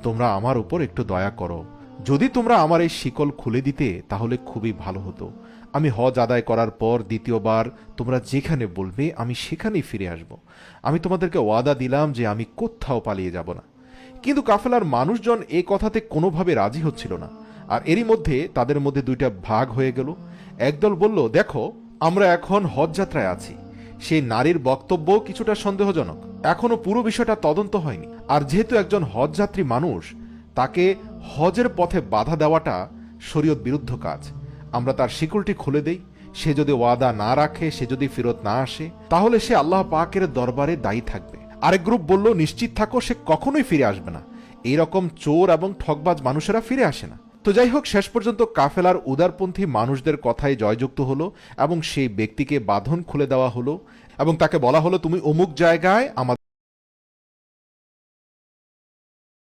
তোমরা আমার উপর একটু দয়া করো। যদি তোমরা আমার এই শিকল খুলে দিতে তাহলে খুবই ভালো হতো। আমি হজ আদায় করার পর দ্বিতীয়বার তোমরা যেখানে বলবে আমি সেখানেই ফিরে আসব। আমি তোমাদেরকে ওয়াদা দিলাম যে আমি কোথাও পালিয়ে যাব না। কিন্তু কাফেলার মানুষজন এ কথাতে কোনোভাবে রাজি হচ্ছিল না। আর এরই মধ্যে তাদের মধ্যে দুইটা ভাগ হয়ে গেল। একদল বলল, দেখো, আমরা এখন হজ যাত্রায় আছি। সেই নারীর বক্তব্য কিছুটা সন্দেহজনক, এখনো পুরো বিষয়টা তদন্ত হয়নি। আর যেহেতু একজন হজযাত্রী মানুষ, তাকে হজের পথে বাধা দেওয়াটা শরীয়ত বিরুদ্ধ কাজ। আমরা তার শিকলটি খুলে দেই। সে যদি ওয়াদা না রাখে, সে যদি ফেরত না আসে, তাহলে সে আল্লাহ পাকের দরবারে দায়ী থাকবে। আরেক গ্রুপ বলল, নিশ্চিত থাকো, সে কখনোই ফিরে আসবে না। এইরকম চোর এবং ঠকবাজ মানুষেরা ফিরে আসে না। তো যাই হোক, শেষ পর্যন্ত কাফেলার উদারপন্থী মানুষদের কথাই জয়যুক্ত হলো এবং সেই ব্যক্তিকে বাঁধন খুলে দেওয়া হলো এবং তাকে বলা হলো, তুমি অমুক জায়গায় আমাদের